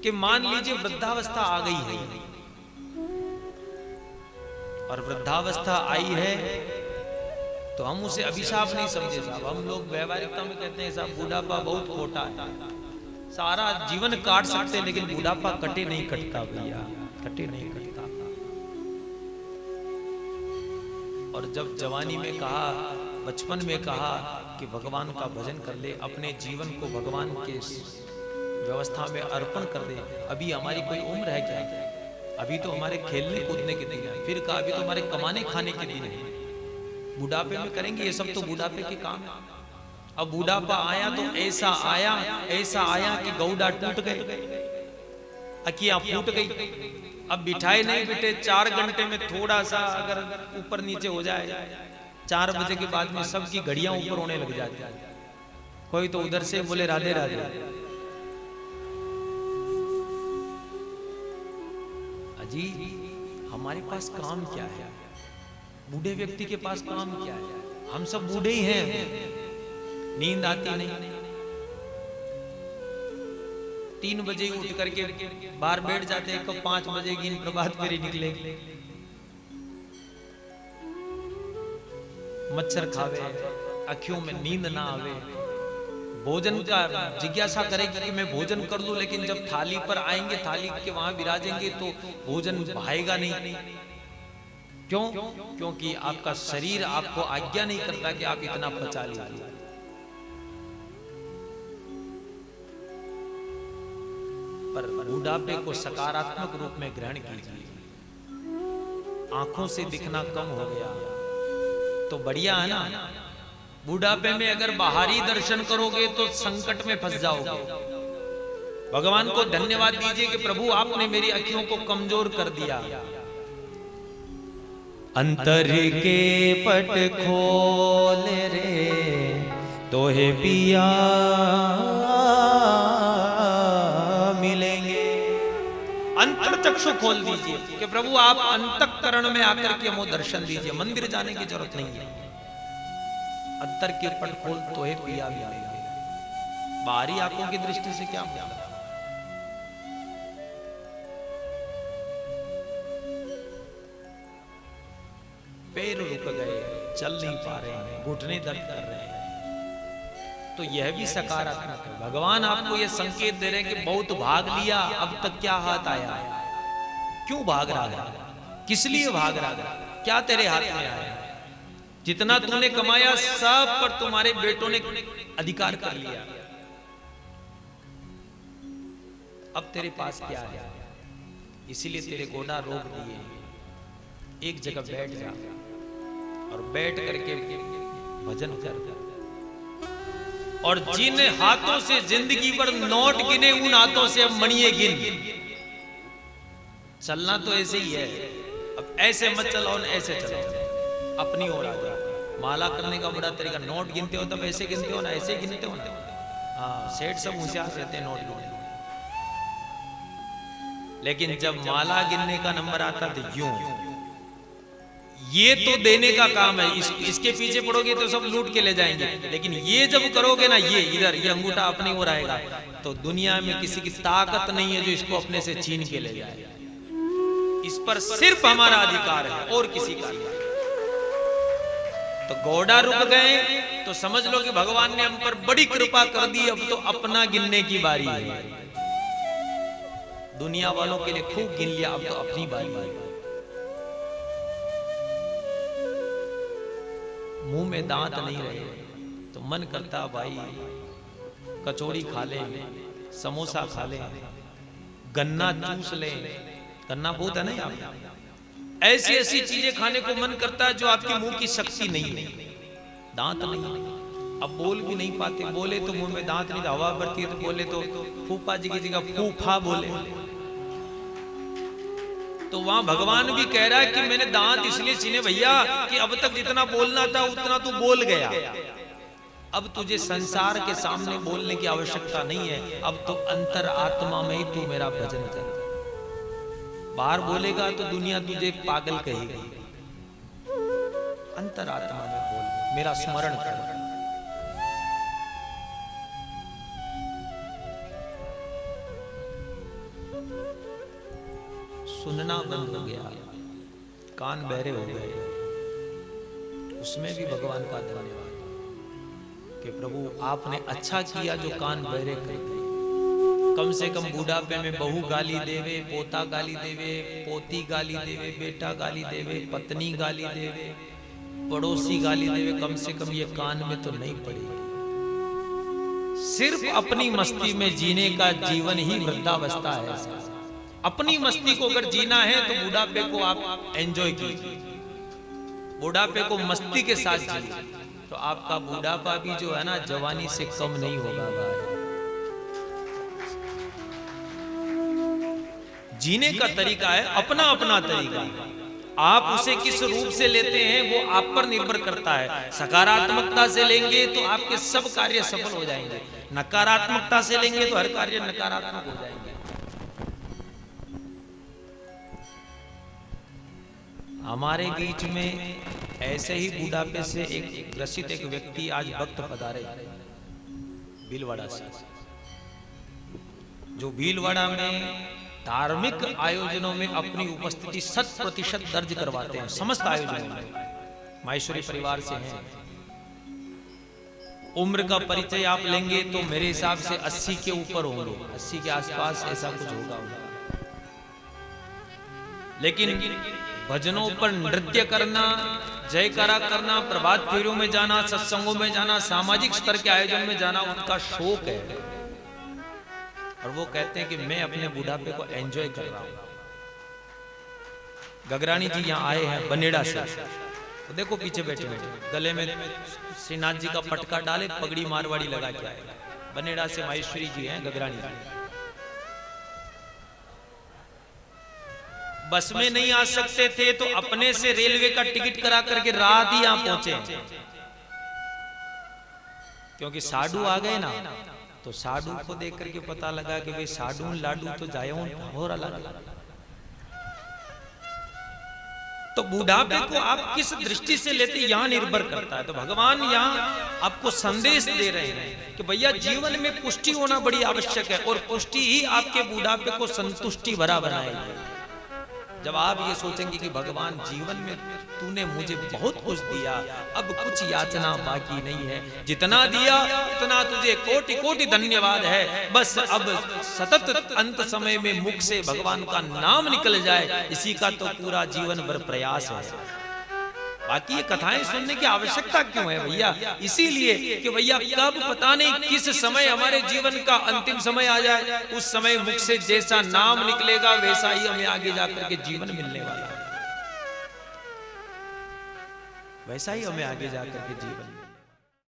कि मान लीजिए वृद्धावस्था आ गई है और वृद्धावस्था आई है तो हम उसे अभिशाप नहीं समझे साहब। हम लोग व्यवहारिकता में कहते हैं साहब बुढ़ापा बहुत खोटा है, सारा जीवन काट सकते हैं लेकिन बुढ़ापा कटे नहीं कटता भैया, कटे नहीं कटता। और जब जवानी में कहा, बचपन में कहा कि भगवान का भजन कर ले, अपने जीवन को भगवान के व्यवस्था में अर्पण कर दे, अभी हमारी कोई उम्र है क्या? अभी तो हमारे खेलने कूदने के दिन है। फिर कहा अभी तो हमारे कमाने खाने के दिन है, बुढ़ापे में करेंगे ये सब तो बुढ़ापे के काम है। अब बुढ़ापा आया तो ऐसा आया कि गौड़ा टूट गए, अकिया फूट गई। अब बिठाए नहीं बिठे, 4 घंटे में थोड़ा सा अगर ऊपर नीचे हो जाए, 4 बजे के बाद में सबकी घड़ियां ऊपर होने लग जाती है। कोई तो उधर से बोले राधे राधे। अजी हमारे पास काम क्या है? बूढ़े व्यक्ति के पास काम क्या है? हम सब बूढ़े ही हैं, नींद आती नहीं। 3 बजे उठ करके बाहर बैठ जाते हैं, कब 5 बजे की प्रभात फेरी निकले, मच्छर खावे, आंखों में नींद ना आवे, भोजन का जिज्ञासा करेगी कि मैं भोजन कर लूं, लेकिन जब थाली पर आएंगे, थाली के वहां विराजेंगे तो भोजन भाएगा नहीं। क्यों? क्योंकि आपका शरीर आपको आज्ञा नहीं करता कि आप इतना पचा लीजिए। पर बुढ़ापे को सकारात्मक रूप में ग्रहण कीजिए। आंखों से दिखना कम हो गया तो बढ़िया है ना। बुढ़ापे में अगर बाहरी दर्शन करोगे तो संकट में फंस जाओगे। भगवान को धन्यवाद दीजिए कि प्रभु आपने मेरी आंखों को कमजोर कर दिया। अंतर के पट खोल रे तोहे पिया मिलेंगे। अंतर चक्षु खोल दीजिए कि प्रभु आप अंतःकरण में आकर के हमको दर्शन दीजिए, मंदिर जाने की जरूरत नहीं है। अंतर के पट खोल तोहे पिया मिलेंगे। बाहरी आंखों की दृष्टि से क्या मिला? पैर रुक गए, चल नहीं पा रहे हैं, घुटने दर्द कर रहे हैं, तो यह भी सकारात्मक है। भगवान आपको यह संकेत दे रहे हैं कि बहुत भाग लिया, अब तक क्या हाथ आया? क्यों भाग रहा है? किस लिए भाग रहा है? क्या तेरे हाथ में आया? जितना तूने कमाया सब पर तुम्हारे बेटों ने अधिकार कर लिया, अब तेरे पास क्या है? इसीलिए तेरे गोदा रोक दिए। एक जगह बैठ जा और बैठ करके भजन कर। और जिन हाथों से जिंदगी पर नोट गिने, उन हाथों से अब मणिये गिन। चलना तो ऐसे ही है, अब ऐसे मत चलाओ, ऐसे चलाओ, अपनी ओर आ जाओ। माला करने का बड़ा तरीका, नोट गिनते हो तब ऐसे गिनते हो ना, ऐसे गिनते हो ना। हाँ, सेठ सब होशियार रहते हैं नोट गिनने, लेकिन जब माला गिनने का नंबर आता तो यूं, ये तो देने का काम है, इसके पीछे पड़ोगे तो सब लूट के ले जाएंगे, लेकिन ये जब करोगे ना, ये इधर ये अंगूठा अपनी ओर आएगा, तो दुनिया में किसी की ताकत नहीं है जो इसको अपने से छीन के ले जाए। इस पर सिर्फ हमारा अधिकार है और किसी का नहीं। तो घोड़ा रुक गए तो समझ लो कि भगवान ने हम पर बड़ी कृपा कर दी। अब तो अपना गिनने की बारी है। दुनिया वालों के लिए खूब गिन लिया, अब तो अपनी बारी है। मुंह में दांत नहीं रहे तो मन करता भाई कचौड़ी खा ले, समोसा खा ले, गन्ना चूस ले। गन्ना बहुत है ना यहाँ, ऐसी ऐसी चीजें खाने को मन करता है जो आपके मुंह की शक्ति नहीं है। दांत नहीं, अब बोल भी नहीं पाते। बोले तो मुंह में दांत नहीं, हवा भरती है तो बोले तो फूफा जी की जगह फूफा बोले। तो वहां भगवान भी कह रहा है कि मैंने दांत इसलिए छीने भैया कि अब तक जितना बोलना था उतना तू बोल गया, अब तुझे संसार के सामने बोलने की आवश्यकता नहीं है। अब तो अंतर आत्मा में ही तू मेरा भजन कर। बाहर बोलेगा तो दुनिया तुझे पागल कहेगी, अंतर आत्मा में बोल, मेरा स्मरण कर। सुनना बंद हो गया, कान बहरे हो गए, उसमें भी भगवान का धन्यवाद कि प्रभु आपने अच्छा किया जो कान बहरे कर दिए। कम से कम बुढ़ापे में बहू गाली देवे, पोता गाली देवे, पोती गाली देवे, बेटा गाली देवे, पत्नी गाली देवे, पड़ोसी गाली देवे, कम से कम ये कान में तो नहीं पड़ेगी। सिर्फ अपनी मस्ती में जीने का जीवन ही वृद्धावस्था है। अपनी मस्ती को अगर जीना है तो बुढ़ापे को आप एंजॉय कीजिए, बुढ़ापे को मस्ती के साथ जिए, तो आपका बुढ़ापा भी जो है ना जवानी से कम नहीं होगा भाई। जीने का तरीका है अपना अपना तरीका, आप उसे किस रूप से लेते हैं वो आप पर निर्भर करता है। सकारात्मकता से लेंगे तो आपके सब कार्य सफल हो जाएंगे, नकारात्मकता से लेंगे तो हर कार्य नकारात्मक हो जाएंगे। हमारे बीच में ऐसे ही बुढ़ापे से एक ग्रसित एक व्यक्ति आज भक्त पधारे भीलवाड़ा से, जो भीलवाड़ा में धार्मिक आयोजनों में अपनी उपस्थिति 100% दर्ज करवाते हैं। समस्त आयोजनों में माहेश्वरी परिवार से हैं। उम्र का परिचय आप लेंगे तो मेरे हिसाब से 80 के ऊपर होंगे, 80 के आसपास ऐसा कुछ होगा। लेकिन भजनों पर नृत्य करना, जयकारा करना, प्रभात फेरियों में जाना, सत्संगों में जाना, सामाजिक स्तर के आयोजन में जाना उनका शौक है। और वो कहते हैं कि मैं अपने बुढ़ापे को एंजॉय कर रहा हूं। गगरानी जी यहाँ आए हैं बनेड़ा से, तो देखो पीछे बैठे बैठे गले में श्रीनाथ जी का पटका डाले, पगड़ी मारवाड़ी लगा के आए। बनेड़ा से माहेश्वरी जी हैं गगरानी जी। बस में नहीं आ सकते थे तो अपने से रेलवे का टिकट करा करके रात ही यहां पहुंचे, क्योंकि साधु आ गए ना, तो साधु को देख करके पता लगा कि भाई साधु लाडू तो जायो हो रहा लगा। तो बुढ़ापे को आप किस दृष्टि से लेते यहां निर्भर करता है। तो भगवान यहां आपको संदेश दे रहे हैं कि भैया जीवन में पुष्टि होना बड़ी आवश्यक है, और पुष्टि ही आपके बुढ़ापे को संतुष्टि भरा बनाएगी। जब आप ये सोचेंगे कि भगवान जीवन में तूने मुझे बहुत कुछ दिया, अब कुछ याचना बाकी नहीं है, जितना दिया उतना तुझे कोटि कोटि धन्यवाद है, बस अब सतत अंत समय में मुख से भगवान का नाम निकल जाए, इसी का तो पूरा जीवन भर प्रयास है। बाकी ये कथाएं सुनने की आवश्यकता क्यों है भैया? इसीलिए कि भैया कब पता नहीं किस समय हमारे जीवन का अंतिम समय आ जाए, उस समय मुख से जैसा नाम निकलेगा वैसा ही हमें आगे जाकर के जीवन मिलने वाला है, वैसा ही हमें आगे जाकर के जीवन मिलेगा।